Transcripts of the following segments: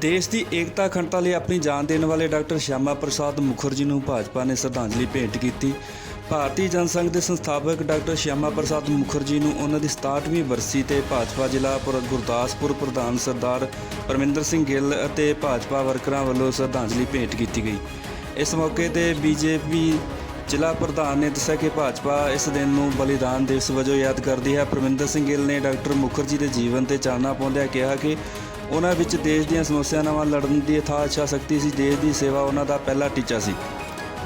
देश की एकता अखंडता लिए अपनी जान देने वाले डॉक्टर श्यामा प्रसाद मुखर्जी ਨੂੰ भाजपा ने श्रद्धांजलि भेंट की। भारतीय जनसंघ के संस्थापक डॉक्टर श्यामा प्रसाद मुखर्जी ਨੂੰ ਉਹਨਾਂ ਦੀ 67ਵੀਂ ਵਰਸੀ ਤੇ भाजपा ਜ਼ਿਲ੍ਹਾ ਗੁਰਦਾਸਪੁਰ ਪ੍ਰਧਾਨ ਸਰਦਾਰ ਪਰਮਿੰਦਰ ਸਿੰਘ ਗਿੱਲ ਅਤੇ भाजपा ਵਰਕਰਾਂ ਵੱਲੋਂ श्रद्धांजलि भेंट की गई। इस मौके ਤੇ बीजेपी ਜ਼ਿਲ੍ਹਾ ਪ੍ਰਧਾਨ ਨੇ ਦੱਸਿਆ ਕਿ भाजपा इस दिन ਨੂੰ ਬਲੀਦਾਨ ਦਿਵਸ ਵਜੋਂ ਯਾਦ ਕਰਦੀ ਹੈ। ਪਰਮਿੰਦਰ ਸਿੰਘ ਗਿੱਲ ਨੇ ਡਾਕਟਰ ਮੁਖਰਜੀ ਦੇ ਜੀਵਨ ਤੇ ਚਾਨਣਾ ਪਾਉਂਦਿਆਂ ਕਿਹਾ ਕਿ ਉਹਨਾਂ ਵਿੱਚ ਦੇਸ਼ ਦੀਆਂ ਸਮੱਸਿਆਵਾਂ ਨਾਲ ਲੜਨ ਦੀ ਅਥਾਹ ਇੱਛਾ ਸ਼ਕਤੀ ਸੀ। ਦੇਸ਼ ਦੀ ਸੇਵਾ ਉਹਨਾਂ ਦਾ ਪਹਿਲਾ ਟੀਚਾ ਸੀ।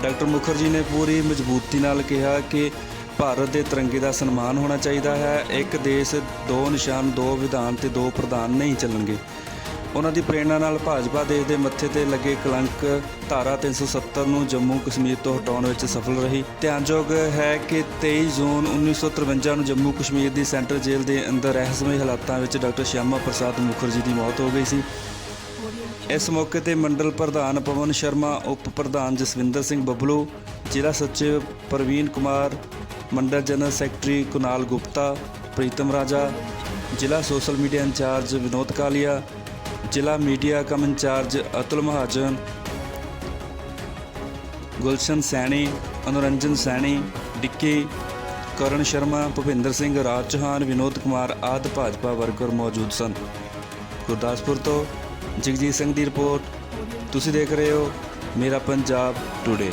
ਡਾਕਟਰ ਮੁਖਰਜੀ ਨੇ ਪੂਰੀ ਮਜ਼ਬੂਤੀ ਨਾਲ ਕਿਹਾ ਕਿ ਭਾਰਤ ਦੇ ਤਿਰੰਗੇ ਦਾ ਸਨਮਾਨ ਹੋਣਾ ਚਾਹੀਦਾ ਹੈ। ਇੱਕ ਦੇਸ਼, ਦੋ ਨਿਸ਼ਾਨ, ਦੋ ਵਿਧਾਨ ਤੇ ਦੋ ਪ੍ਰਧਾਨ ਨਹੀਂ ਚੱਲਣਗੇ। ਉਹਨਾਂ ਦੀ ਪ੍ਰੇਰਣਾ ਨਾਲ ਭਾਜਪਾ ਦੇਸ਼ ਦੇ ਮੱਥੇ ਤੇ ਲੱਗੇ ਕਲੰਕ ਧਾਰਾ 370 ਨੂੰ ਜੰਮੂ ਕਸ਼ਮੀਰ ਤੋਂ ਹਟਾਉਣ ਵਿੱਚ ਸਫਲ ਰਹੀ। ਧਿਆਨਯੋਗ ਹੈ ਕਿ 23 ਜੂਨ 1953 ਨੂੰ ਜੰਮੂ ਕਸ਼ਮੀਰ ਦੀ ਸੈਂਟਰਲ ਜੇਲ੍ਹ ਦੇ ਅੰਦਰ ਰਹੱਸਮਈ ਹਾਲਾਤਾਂ ਵਿੱਚ ਡਾਕਟਰ ਸ਼ਿਆਮਾ ਪ੍ਰਸਾਦ ਮੁਖਰਜੀ ਦੀ ਮੌਤ ਹੋ ਗਈ ਸੀ। ਇਸ ਮੌਕੇ ਤੇ ਮੰਡਲ ਪ੍ਰਧਾਨ ਪਵਨ ਸ਼ਰਮਾ, ਉਪ ਪ੍ਰਧਾਨ ਜਸਵਿੰਦਰ ਸਿੰਘ ਬੱਬਲੂ, ਜ਼ਿਲ੍ਹਾ ਸਚਿਵ ਪ੍ਰਵੀਨ ਕੁਮਾਰ, ਮੰਡਲ ਜਨਰਲ ਸੈਕਟਰੀ ਕੁਨਾਲ ਗੁਪਤਾ, ਪ੍ਰੀਤਮ ਰਾਜਾ, ਜ਼ਿਲ੍ਹਾ social media incharge Vinod Kalia, ਜ਼ਿਲ੍ਹਾ media cum incharge Atul Mahajan, Gulshan Saini, Anuranjan Saini, Dicky, Karan Sharma, Bhupinder Singh, Raj Chauhan, Vinod Kumar ਆਦਿ ਭਾਜਪਾ ਵਰਕਰ ਮੌਜੂਦ ਸਨ। ਗੁਰਦਾਸਪੁਰ ਤੋਂ ਜਗਜੀਤ ਸਿੰਘ ਦੀ ਰਿਪੋਰਟ। ਤੁਸੀਂ ਦੇਖ ਰਹੇ ਹੋ ਮੇਰਾ ਪੰਜਾਬ ਟੁਡੇ।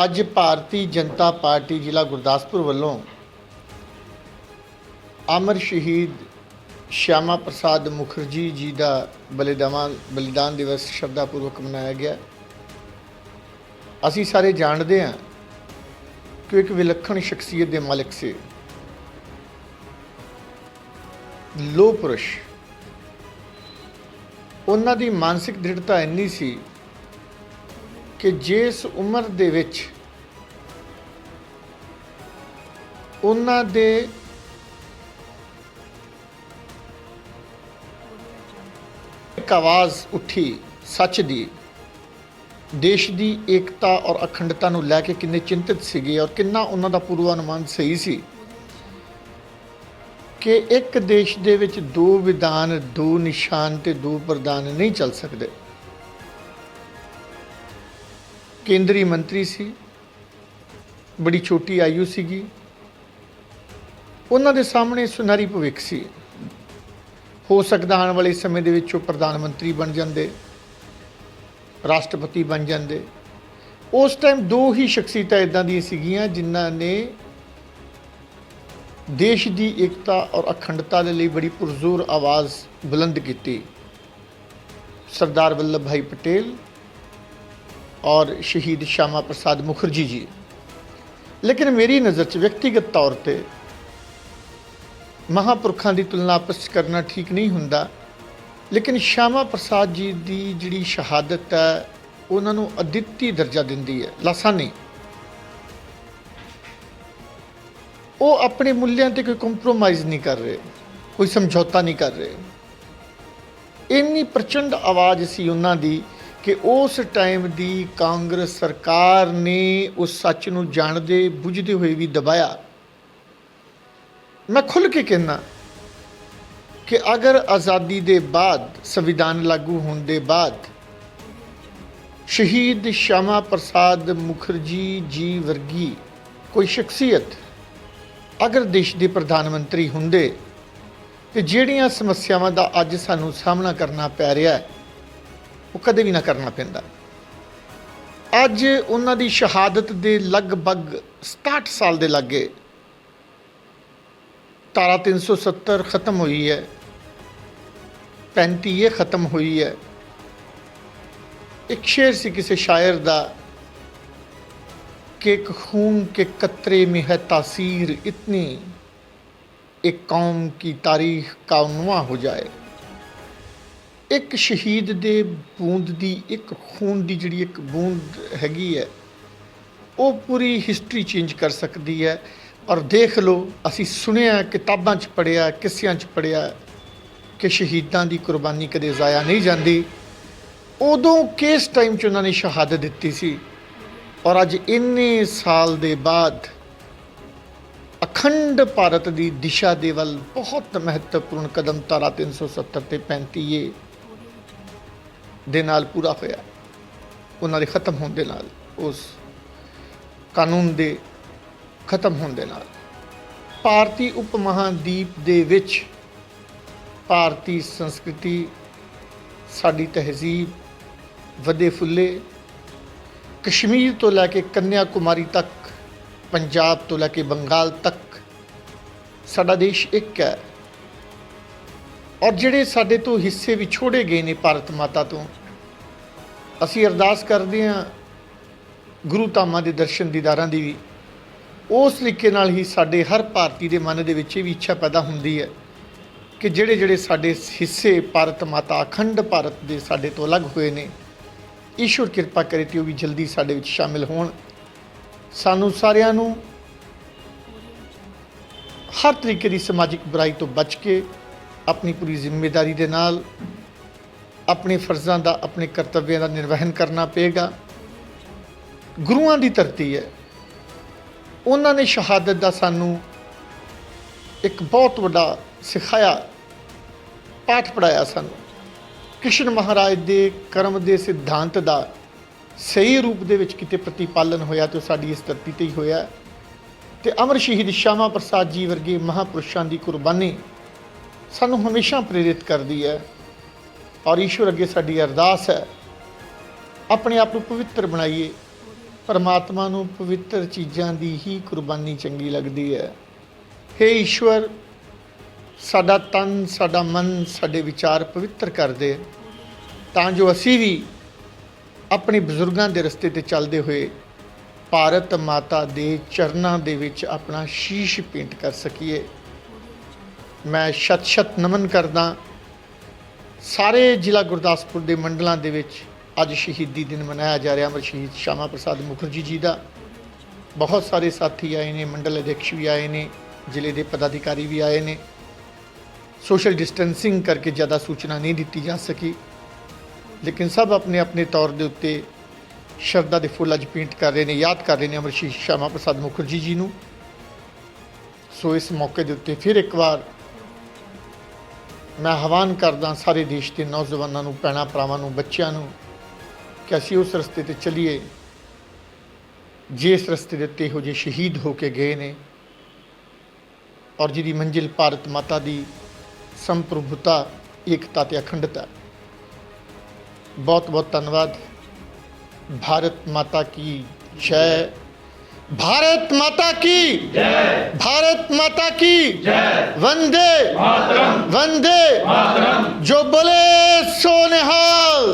ਅੱਜ ਭਾਰਤੀ ਜਨਤਾ ਪਾਰਟੀ ਜ਼ਿਲ੍ਹਾ ਗੁਰਦਾਸਪੁਰ ਵੱਲੋਂ ਅਮਰ ਸ਼ਹੀਦ ਸ਼ਿਆਮਾ ਪ੍ਰਸਾਦ ਮੁਖਰਜੀ ਜੀ ਦਾ ਬਲੀਦਾਨ ਦਿਵਸ ਸ਼ਰਧਾਪੂਰਵਕ ਮਨਾਇਆ ਗਿਆ। ਅਸੀਂ ਸਾਰੇ ਜਾਣਦੇ ਹਾਂ ਕਿ ਇੱਕ ਵਿਲੱਖਣ ਸ਼ਖਸੀਅਤ ਦੇ ਮਾਲਕ ਸੀ, ਲੋਹ ਪੁਰਸ਼। ਉਹਨਾਂ ਦੀ ਮਾਨਸਿਕ ਦ੍ਰਿੜਤਾ ਇੰਨੀ ਸੀ ਕਿ ਜਿਸ ਉਮਰ ਦੇ ਵਿੱਚ ਉਹਨਾਂ ਦੇ ਇੱਕ ਆਵਾਜ਼ ਉੱਠੀ ਸੱਚ ਦੀ, ਦੇਸ਼ ਦੀ ਏਕਤਾ ਔਰ ਅਖੰਡਤਾ ਨੂੰ ਲੈ ਕੇ ਕਿੰਨੇ ਚਿੰਤਿਤ ਸੀਗੇ ਔਰ ਕਿੰਨਾ ਉਹਨਾਂ ਦਾ ਪੂਰਵਾਨੁਮਾਨ ਸਹੀ ਸੀ ਕਿ ਇੱਕ ਦੇਸ਼ ਦੇ ਵਿੱਚ ਦੋ ਵਿਧਾਨ, ਦੋ ਨਿਸ਼ਾਨ ਤੇ ਦੋ ਪ੍ਰਧਾਨ ਨਹੀਂ ਚੱਲ ਸਕਦੇ। ਕੇਂਦਰੀ ਮੰਤਰੀ ਸੀ, ਬੜੀ ਛੋਟੀ ਆਯੂ ਸੀਗੀ, ਉਹਨਾਂ ਦੇ ਸਾਹਮਣੇ ਸੁਨਹਿਰੀ ਭਵਿੱਖ ਸੀ। ਹੋ ਸਕਦਾ ਆਉਣ ਵਾਲੇ ਸਮੇਂ ਦੇ ਵਿੱਚ ਉਹ ਪ੍ਰਧਾਨ ਮੰਤਰੀ ਬਣ ਜਾਂਦੇ, ਰਾਸ਼ਟਰਪਤੀ ਬਣ ਜਾਂਦੇ। ਉਸ ਟਾਈਮ ਦੋ ਹੀ ਸ਼ਖਸੀਅਤਾਂ ਇੱਦਾਂ ਦੀਆਂ ਸੀਗੀਆਂ ਜਿਨ੍ਹਾਂ ਨੇ ਦੇਸ਼ ਦੀ ਏਕਤਾ ਔਰ ਅਖੰਡਤਾ ਦੇ ਲਈ ਬੜੀ ਪੁਰਜ਼ੋਰ ਆਵਾਜ਼ ਬੁਲੰਦ ਕੀਤੀ। ਸਰਦਾਰ ਵੱਲਭ ਭਾਈ ਪਟੇਲ ਔਰ ਸ਼ਹੀਦ ਸ਼ਿਆਮਾ ਪ੍ਰਸਾਦ ਮੁਖਰਜੀ ਜੀ। ਲੇਕਿਨ ਮੇਰੀ ਨਜ਼ਰ 'ਚ ਵਿਅਕਤੀਗਤ ਤੌਰ 'ਤੇ ਮਹਾਂਪੁਰਖਾਂ ਦੀ ਤੁਲਨਾ ਆਪਸ 'ਚ ਕਰਨਾ ਠੀਕ ਨਹੀਂ ਹੁੰਦਾ, ਲੇਕਿਨ ਸ਼ਿਆਮਾ ਪ੍ਰਸਾਦ ਜੀ ਦੀ ਜਿਹੜੀ ਸ਼ਹਾਦਤ ਹੈ ਉਹਨਾਂ ਨੂੰ ਅਦਿੱਤੀ ਦਰਜਾ ਦਿੰਦੀ ਹੈ, ਲਾਸਾਨੀ। ਉਹ ਆਪਣੇ ਮੁੱਲਿਆਂ 'ਤੇ ਕੋਈ ਕੰਪਰੋਮਾਈਜ਼ ਨਹੀਂ ਕਰ ਰਹੇ, ਕੋਈ ਸਮਝੌਤਾ ਨਹੀਂ ਕਰ ਰਹੇ। ਇੰਨੀ ਪ੍ਰਚੰਡ ਆਵਾਜ਼ ਸੀ ਉਹਨਾਂ ਦੀ ਕਿ ਉਸ ਟਾਈਮ ਦੀ ਕਾਂਗਰਸ ਸਰਕਾਰ ਨੇ ਉਸ ਸੱਚ ਨੂੰ ਜਾਣਦੇ ਬੁੱਝਦੇ ਹੋਏ ਵੀ ਦਬਾਇਆ। ਮੈਂ ਖੁੱਲ੍ਹ ਕੇ ਕਹਿੰਦਾ ਕਿ ਅਗਰ ਆਜ਼ਾਦੀ ਦੇ ਬਾਅਦ, ਸੰਵਿਧਾਨ ਲਾਗੂ ਹੋਣ ਦੇ ਬਾਅਦ ਸ਼ਹੀਦ ਸ਼ਿਆਮਾ ਪ੍ਰਸਾਦ ਮੁਖਰਜੀ ਜੀ ਵਰਗੀ ਕੋਈ ਸ਼ਖਸੀਅਤ ਅਗਰ ਦੇਸ਼ ਦੇ ਪ੍ਰਧਾਨ ਮੰਤਰੀ ਹੁੰਦੇ ਤੇ ਜਿਹੜੀਆਂ ਸਮੱਸਿਆਵਾਂ ਦਾ ਅੱਜ ਸਾਨੂੰ ਸਾਹਮਣਾ ਕਰਨਾ ਪੈ ਰਿਹਾ ਉਹ ਕਦੇ ਵੀ ਨਾ ਕਰਨਾ ਪੈਂਦਾ। ਅੱਜ ਉਹਨਾਂ ਦੀ ਸ਼ਹਾਦਤ ਦੇ ਲਗਭਗ 67 ਸਾਲ ਦੇ ਲਾਗੇ ਧਾਰਾ 370 ਖਤਮ ਹੋਈ ਹੈ, 35 ਇਹ ਖਤਮ ਹੋਈ ਹੈ। ਇੱਕ ਸ਼ੇਰ ਸੀ ਕਿਸੇ ਸ਼ਾਇਰ ਦਾ कि एक खून के कतरे में है तासीर इतनी, एक कौम की तारीख का उन्वा हो जाए। एक शहीद दे बूंद दी, एक खून दी जिहड़ी एक बूंद हैगी है वो पूरी हिस्टरी चेंज कर सकती है। और देख लो, असी सुनिया, किताबां च पढ़िया, किस्सियां च पढ़िया कि शहीदां दी कुर्बानी कदे ज़ाया नहीं जाती। उदों किस टाइम च उन्होंने शहादत दिती सी और अज इन्ने साल दे बाद ਅਖੰਡ ਭਾਰਤ ਦੀ ਦਿਸ਼ਾ ਦੇ ਵੱਲ ਬਹੁਤ ਮਹੱਤਵਪੂਰਨ ਕਦਮ ਧਾਰਾ 370 ਤੇ 35A ਦੇ ਨਾਲ ਪੂਰਾ ਹੋਇਆ। ਉਹਨਾਂ ਦੇ ਖਤਮ ਹੋਣ ਦੇ ਨਾਲ, ਉਸ ਕਾਨੂੰਨ ਦੇ ਖਤਮ ਹੋਣ ਦੇ ਨਾਲ ਭਾਰਤੀ ਉਪ ਮਹਾਂਦੀਪ ਦੇ ਵਿੱਚ ਭਾਰਤੀ ਸੰਸਕ੍ਰਿਤੀ, ਸਾਡੀ ਤਹਿਜ਼ੀਬ ਵਧੇ ਫੁੱਲੇ। ਕਸ਼ਮੀਰ ਤੋਂ ਲੈ ਕੇ ਕੰਨਿਆ ਕੁਮਾਰੀ ਤੱਕ, ਪੰਜਾਬ ਤੋਂ ਲੈ ਕੇ ਬੰਗਾਲ ਤੱਕ ਸਾਡਾ ਦੇਸ਼ ਇੱਕ ਹੈ। ਔਰ ਜਿਹੜੇ ਸਾਡੇ ਤੋਂ ਹਿੱਸੇ ਵਿਛੋੜੇ ਗਏ ਨੇ ਭਾਰਤ ਮਾਤਾ ਤੋਂ, ਅਸੀਂ ਅਰਦਾਸ ਕਰਦੇ ਹਾਂ ਗੁਰੂ ਧਾਮਾਂ ਦੇ ਦਰਸ਼ਨ ਦੀਦਾਰਾਂ ਦੀ ਵੀ ਉਸ ਤਰੀਕੇ ਨਾਲ ਹੀ ਸਾਡੇ ਹਰ ਭਾਰਤੀ ਦੇ ਮਨ ਦੇ ਵਿੱਚ ਇਹ ਵੀ ਇੱਛਾ ਪੈਦਾ ਹੁੰਦੀ ਹੈ ਕਿ ਜਿਹੜੇ ਸਾਡੇ ਹਿੱਸੇ ਭਾਰਤ ਮਾਤਾ ਅਖੰਡ ਭਾਰਤ ਦੇ ਸਾਡੇ ਤੋਂ ਅਲੱਗ ਹੋਏ ਨੇ, ਈਸ਼ਵਰ ਕਿਰਪਾ ਕਰੇ ਤੇ ਉਹ ਵੀ ਜਲਦੀ ਸਾਡੇ ਵਿੱਚ ਸ਼ਾਮਿਲ ਹੋਣ। ਸਾਨੂੰ ਸਾਰਿਆਂ ਨੂੰ ਹਰ ਤਰੀਕੇ ਦੀ ਸਮਾਜਿਕ ਬੁਰਾਈ ਤੋਂ ਬਚ ਕੇ ਆਪਣੀ ਪੂਰੀ ਜ਼ਿੰਮੇਵਾਰੀ ਦੇ ਨਾਲ ਆਪਣੇ ਫਰਜ਼ਾਂ ਦਾ, ਆਪਣੇ ਕਰਤੱਵਿਆਂ ਦਾ ਨਿਰਵਹਨ ਕਰਨਾ ਪਏਗਾ। ਗੁਰੂਆਂ ਦੀ ਧਰਤੀ ਹੈ, ਉਹਨਾਂ ਨੇ ਸ਼ਹਾਦਤ ਦਾ ਸਾਨੂੰ ਇੱਕ ਬਹੁਤ ਵੱਡਾ ਸਿਖਾਇਆ, ਪਾਠ ਪੜਾਇਆ ਸਾਨੂੰ। ਕ੍ਰਿਸ਼ਨ ਮਹਾਰਾਜ ਦੇ ਕਰਮ ਦੇ ਸਿਧਾਂਤ ਦਾ ਸਹੀ ਰੂਪ ਦੇ ਵਿੱਚ ਕਿਤੇ ਪ੍ਰਤੀਪਾਲਨ ਹੋਇਆ ਤੇ ਸਾਡੀ ਇਸ ਧਰਤੀ ਤੇ ਹੀ ਹੋਇਆ। ਤੇ ਅਮਰ ਸ਼ਹੀਦ ਸ਼ਿਆਮਾ ਪ੍ਰਸਾਦ ਜੀ ਵਰਗੇ ਮਹਾਂਪੁਰਸ਼ਾਂ ਦੀ ਕੁਰਬਾਨੀ ਸਾਨੂੰ ਹਮੇਸ਼ਾ ਪ੍ਰੇਰਿਤ ਕਰਦੀ ਹੈ। ਔਰ ਈਸ਼ਵਰ ਅੱਗੇ ਸਾਡੀ ਅਰਦਾਸ ਹੈ, ਆਪਣੇ ਆਪ ਨੂੰ ਪਵਿੱਤਰ ਬਣਾਈਏ। ਪਰਮਾਤਮਾ ਨੂੰ ਪਵਿੱਤਰ ਚੀਜ਼ਾਂ ਦੀ ਹੀ ਕੁਰਬਾਨੀ ਚੰਗੀ ਲੱਗਦੀ ਹੈ। ਹੇ ਈਸ਼ਵਰ, ਸਾਡਾ ਤਨ, ਸਾਡਾ ਮਨ, ਸਾਡੇ ਵਿਚਾਰ ਪਵਿੱਤਰ ਕਰ ਦੇ, ਤਾਂ ਜੋ ਅਸੀਂ ਵੀ ਆਪਣੇ ਬਜ਼ੁਰਗਾਂ ਦੇ ਰਸਤੇ ਤੇ ਚੱਲਦੇ ਹੋਏ ਭਾਰਤ ਮਾਤਾ ਦੇ ਚਰਨਾਂ ਦੇ ਵਿੱਚ ਆਪਣਾ ਸ਼ੀਸ਼ ਭੇਂਟ ਕਰ ਸਕੀਏ। ਮੈਂ ਸ਼ਤ ਨਮਨ ਕਰਦਾ। ਸਾਰੇ ਜ਼ਿਲ੍ਹਾ ਗੁਰਦਾਸਪੁਰ ਦੇ ਮੰਡਲਾਂ ਦੇ ਵਿੱਚ ਅੱਜ ਸ਼ਹੀਦੀ ਦਿਨ ਮਨਾਇਆ ਜਾ ਰਿਹਾ ਅਮਰ ਸ਼ਹੀਦ ਸ਼ਿਆਮਾ ਪ੍ਰਸਾਦ ਮੁਖਰਜੀ ਜੀ ਦਾ। ਬਹੁਤ ਸਾਰੇ ਸਾਥੀ ਆਏ ਨੇ, ਮੰਡਲ ਅਧਿਕਸ਼ ਵੀ ਆਏ ਨੇ, ਜ਼ਿਲ੍ਹੇ ਦੇ ਪਦਾਧਿਕਾਰੀ ਵੀ ਆਏ ਨੇ। ਸੋਸ਼ਲ ਡਿਸਟੈਂਸਿੰਗ ਕਰਕੇ ਜ਼ਿਆਦਾ ਸੂਚਨਾ ਨਹੀਂ ਦਿੱਤੀ ਜਾ ਸਕੀ, ਲੇਕਿਨ ਸਭ ਆਪਣੇ ਆਪਣੇ ਤੌਰ ਦੇ ਉੱਤੇ ਸ਼ਰਧਾ ਦੇ ਫੁੱਲ ਅੱਜ ਭੇਂਟ ਕਰ ਰਹੇ ਨੇ, ਯਾਦ ਕਰ ਰਹੇ ਨੇ ਅਮਰ ਸ਼ਹੀਦ ਸ਼ਿਆਮਾ ਪ੍ਰਸਾਦ ਮੁਖਰਜੀ ਜੀ ਨੂੰ। ਸੋ ਇਸ ਮੌਕੇ ਦੇ ਉੱਤੇ ਫਿਰ ਇੱਕ ਵਾਰ ਮੈਂ ਆਹਵਾਨ ਕਰਦਾ ਸਾਰੇ ਦੇਸ਼ ਦੇ ਨੌਜਵਾਨਾਂ ਨੂੰ, ਭੈਣਾਂ ਭਰਾਵਾਂ ਨੂੰ, ਬੱਚਿਆਂ ਨੂੰ ਕਿ ਅਸੀਂ ਉਸ ਰਸਤੇ ਤੇ ਚੱਲੀਏ ਜਿਸ ਰਸਤੇ ਦੇ ਉੱਤੇ ਇਹੋ ਜਿਹੇ ਸ਼ਹੀਦ ਹੋ ਕੇ ਗਏ ਨੇ ਔਰ ਜਿਹਦੀ ਮੰਜ਼ਿਲ ਭਾਰਤ ਮਾਤਾ ਦੀ ਸੰਪ੍ਰਭੁਤਾ, ਏਕਤਾ ਤੇ ਅਖੰਡਤਾ। ਬਹੁਤ ਬਹੁਤ ਧੰਨਵਾਦ। भारत माता की जय। भारत माता की जय। भारत माता की जय। वंदे मातरम, वंदे मातरम। जो बोले सो निहाल।